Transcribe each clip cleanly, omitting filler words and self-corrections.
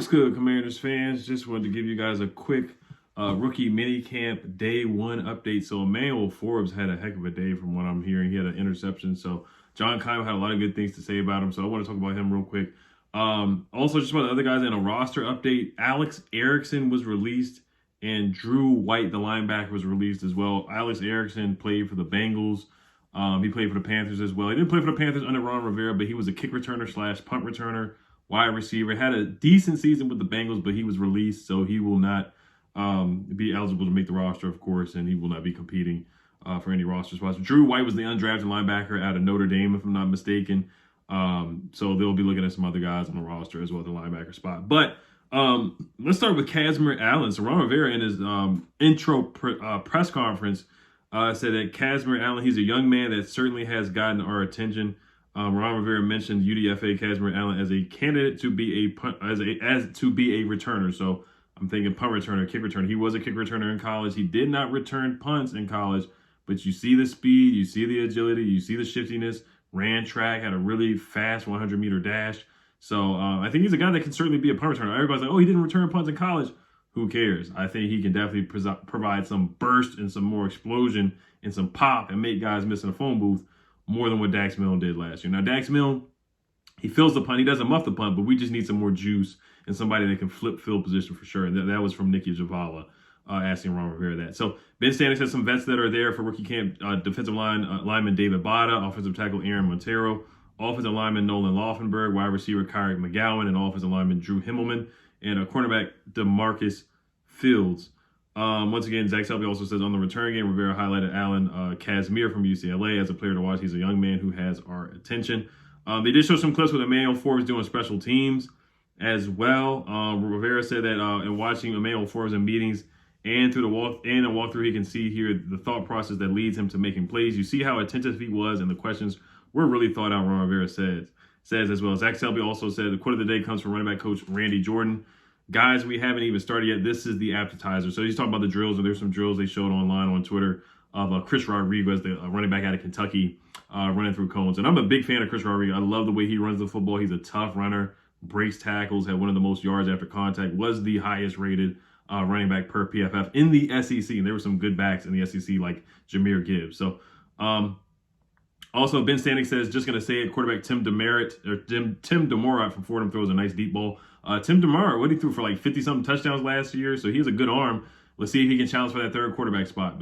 good, Commanders fans? Just wanted to give you guys a quick rookie minicamp day one update. So Emmanuel Forbes had a heck of a day from what I'm hearing. He had an interception. So John Kyle had a lot of good things to say about him. So I want to talk about him real quick. Also, just about the other guys in a roster update. Alex Erickson was released and Drew White, the linebacker, was released as well. Alex Erickson played for the Bengals. He played for the Panthers as well. He didn't play for the Panthers under Ron Rivera, but he was a kick returner / punt returner, wide receiver. Had a decent season with the Bengals, but he was released, so he will not be eligible to make the roster, of course, and he will not be competing for any roster spots. Drew White was the undrafted linebacker out of Notre Dame, if I'm not mistaken. So they'll be looking at some other guys on the roster as well at the linebacker spot. But let's start with Casimir Allen. So Ron Rivera in his intro press conference said that Casimir Allen, he's a young man that certainly has gotten our attention. Ron Rivera mentioned UDFA Casimir Allen as a candidate to be a returner. So I'm thinking punt returner, kick returner. He was a kick returner in college. He did not return punts in college, but you see the speed, you see the agility, you see the shiftiness. Ran track, had a really fast 100-meter dash. So I think he's a guy that can certainly be a punt returner. Everybody's like, oh, he didn't return punts in college. Who cares? I think he can definitely provide some burst and some more explosion and some pop and make guys miss in a phone booth more than what Dax Milne did last year. Now, Dax Milne, he fills the punt. He doesn't muff the punt, but we just need some more juice and somebody that can flip field position for sure. And that was from Nikki Javala asking Ron Rivera that. So Ben Stanley has some vets that are there for rookie camp. Defensive lineman David Bada, offensive tackle Aaron Montero, offensive lineman Nolan Laufenberg, wide receiver Kyrick McGowan, and offensive lineman Drew Himmelman, and a cornerback DeMarcus Fields. Once again, Zach Selby also says on the return game, Rivera highlighted Alan Casimir from UCLA as a player to watch. He's a young man who has our attention. They did show some clips with Emmanuel Forbes doing special teams as well. Rivera said that in watching Emmanuel Forbes in meetings and through the walkthrough, he can see here the thought process that leads him to making plays. You see how attentive he was, and the questions were really thought out, Ron Rivera says as well. Zach Selby also said the quote of the day comes from running back coach Randy Jordan. Guys, we haven't even started yet. This is the appetizer. So he's talking about the drills, and there's some drills they showed online on Twitter of Chris Rodriguez, the running back out of Kentucky, running through cones. And I'm a big fan of Chris Rodriguez. I love the way he runs the football. He's a tough runner, breaks tackles, had one of the most yards after contact, was the highest rated running back per PFF in the SEC. And there were some good backs in the SEC like Jahmyr Gibbs. So also Ben Standing says, just going to say it, quarterback Tim DeMorat from Fordham throws a nice deep ball. Tim DeMorat, what he threw for like 50-something touchdowns last year. So he has a good arm. Let's see if he can challenge for that third quarterback spot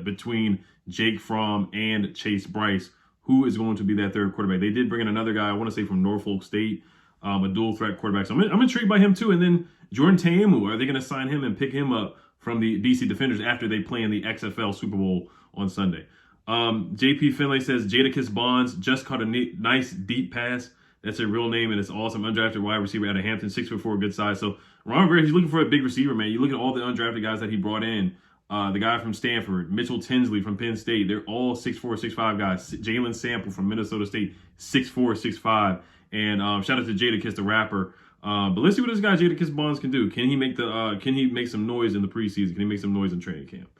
between Jake Fromm and Chase Bryce. Who is going to be that third quarterback? They did bring in another guy, I want to say from Norfolk State, a dual threat quarterback. So I'm intrigued by him too. And then Jordan Ta'amu, are they going to sign him and pick him up from the DC Defenders after they play in the XFL Super Bowl on Sunday? JP Finlay says Jadakiss Bonds just caught a nice deep pass. That's a real name, and it's awesome. Undrafted wide receiver out of Hampton, 6'4", good size. So Ron Rivera, he's looking for a big receiver, man. You look at all the undrafted guys that he brought in. The guy from Stanford, Mitchell Tinsley from Penn State, they're all 6'4", 6'5" guys. Jalen Sample from Minnesota State, 6'4", 6'5". And shout out to Jadakiss, the rapper. But let's see what this guy Jadakiss Bonds can do. Can he make some noise in the preseason? Can he make some noise in training camp?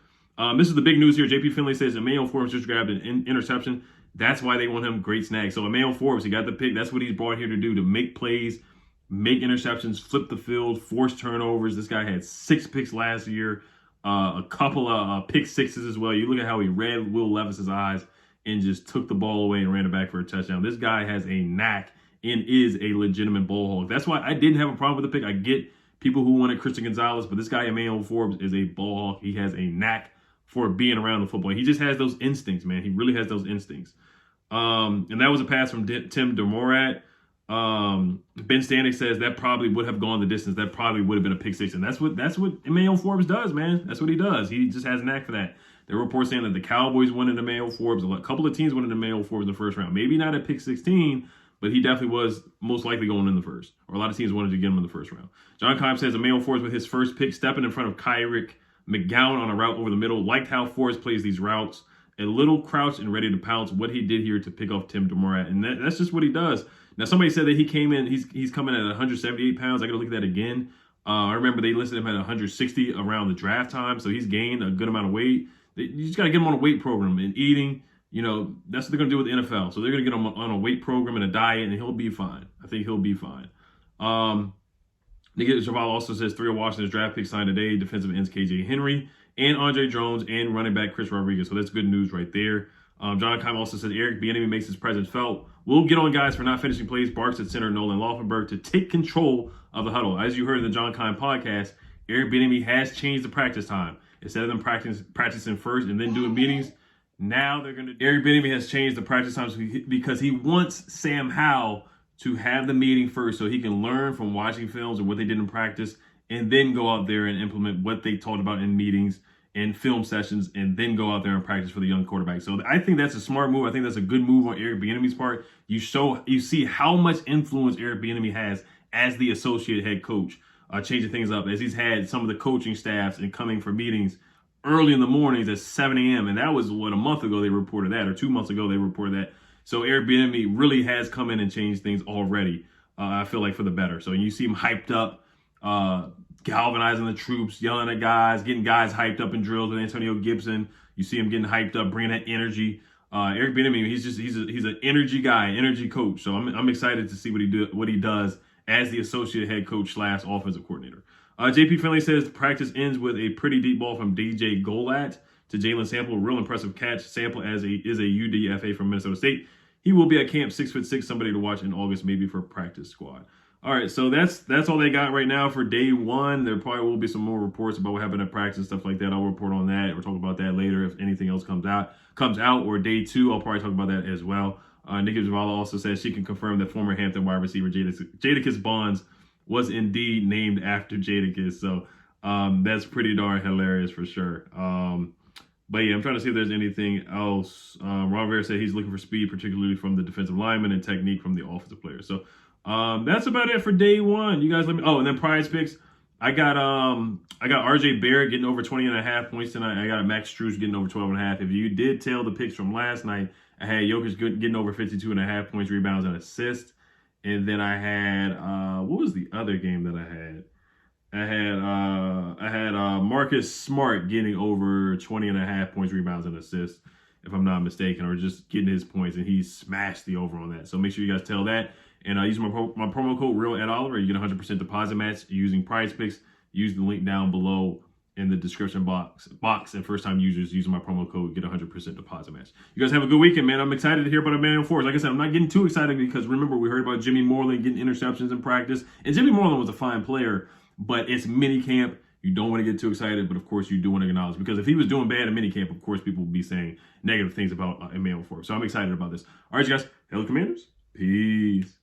This is the big news here. JP Finlay says Emmanuel Forbes just grabbed an interception. That's why they want him. Great snag. So Emmanuel Forbes, he got the pick. That's what he's brought here to do, to make plays, make interceptions, flip the field, force turnovers. This guy had 6 picks last year, a couple of pick sixes as well. You look at how he read Will Levis's eyes and just took the ball away and ran it back for a touchdown. This guy has a knack and is a legitimate ball hog. That's why I didn't have a problem with the pick. I get people who wanted Christian Gonzalez, but this guy, Emmanuel Forbes, is a ball hog. He has a knack for being around the football. He just has those instincts, man. He really has those instincts. And that was a pass from Tim DeMorat. Ben Standing says that probably would have gone the distance. That probably would have been a pick six. And that's what Emmanuel Forbes does, man. That's what he does. He just has a knack for that. There were reports saying that the Cowboys wanted Emmanuel Forbes. A couple of teams wanted Emmanuel Forbes in the first round. Maybe not at pick 16, but he definitely was most likely going in the first. Or a lot of teams wanted to get him in the first round. John Keim says Emmanuel Forbes with his first pick, stepping in front of Kyrick McGowan on a route over the middle. Liked how Forbes plays these routes. A little crouched and ready to pounce. What he did here to pick off Tim DeMorat. And that's just what he does. Now, somebody said that he came in, he's coming at 178 pounds. I got to look at that again. I remember they listed him at 160 around the draft time. So he's gained a good amount of weight. You just got to get him on a weight program and eating. You know, that's what they're going to do with the NFL. So they're going to get him on a weight program and a diet, and he'll be fine. I think he'll be fine. Nick Javal also says 3 of Washington's draft picks signed today: defensive ends KJ Henry and Andre Jones and running back Chris Rodriguez. So that's good news right there. John Keim also says Eric Bieniemy makes his presence felt. We'll get on guys for not finishing plays. Barks at center, Nolan Laufenberg to take control of the huddle. As you heard in the John Keim podcast, Eric Bieniemy has changed the practice time. Instead of them practicing first and then doing meetings, now they're going to. Eric Bieniemy has changed the practice times because he wants Sam Howell to have the meeting first so he can learn from watching films and what they did in practice and then go out there and implement what they talked about in meetings and film sessions and then go out there and practice for the young quarterback. So I think that's a smart move. I think that's a good move on Eric Bieniemy's part. You see how much influence Eric Bieniemy has as the associate head coach, changing things up as he's had some of the coaching staffs and coming for meetings early in the mornings at 7 a.m. And that was a month ago they reported that, or 2 months ago they reported that. So Eric Bieniemy really has come in and changed things already. I feel like for the better. So you see him hyped up, galvanizing the troops, yelling at guys, getting guys hyped up in drills with Antonio Gibson. You see him getting hyped up, bringing that energy. Eric Bieniemy, he's an energy guy, energy coach. So I'm excited to see what he does as the associate head coach / offensive coordinator. JP Finley says the practice ends with a pretty deep ball from DJ Golat to Jalen Sample. Real impressive catch. Sample is a UDFA from Minnesota State. He will be at camp, 6'6", somebody to watch in August, maybe for practice squad. All right, so that's all they got right now for day one. There probably will be some more reports about what happened at practice and stuff like that. I'll report on that. We'll talk about that later if anything else comes out. Or day two, I'll probably talk about that as well. Nikki Javala also says she can confirm that former Hampton wide receiver Jadakiss Bonds was indeed named after Jadakiss. So that's pretty darn hilarious for sure. But yeah, I'm trying to see if there's anything else. Ron Rivera said he's looking for speed, particularly from the defensive lineman, and technique from the offensive players. So that's about it for day one. You guys let me. Oh, and then prize picks. I got RJ Barrett getting over 20.5 points tonight. I got Max Strus getting over 12.5. If you did tell the picks from last night, I had Jokic getting over 52.5 points, rebounds, and assists. And then I had what was the other game that I had? I had Marcus Smart getting over 20.5 points, rebounds, and assists, if I'm not mistaken, or just getting his points, and he smashed the over on that. So make sure you guys tell that. And use my promo code RealEdOliver. You get 100% deposit match using Prize Picks. Use the link down below in the description box. And first-time users using my promo code get 100% deposit match. You guys have a good weekend, man. I'm excited to hear about Emmanuel Forbes. Like I said, I'm not getting too excited because remember we heard about Jimmy Moreland getting interceptions in practice, and Jimmy Moreland was a fine player. But it's minicamp. You don't want to get too excited, but of course you do want to acknowledge. Because if he was doing bad in minicamp, of course people would be saying negative things about Emmanuel Forbes. So I'm excited about this. All right, you guys. Hello, Commanders. Peace.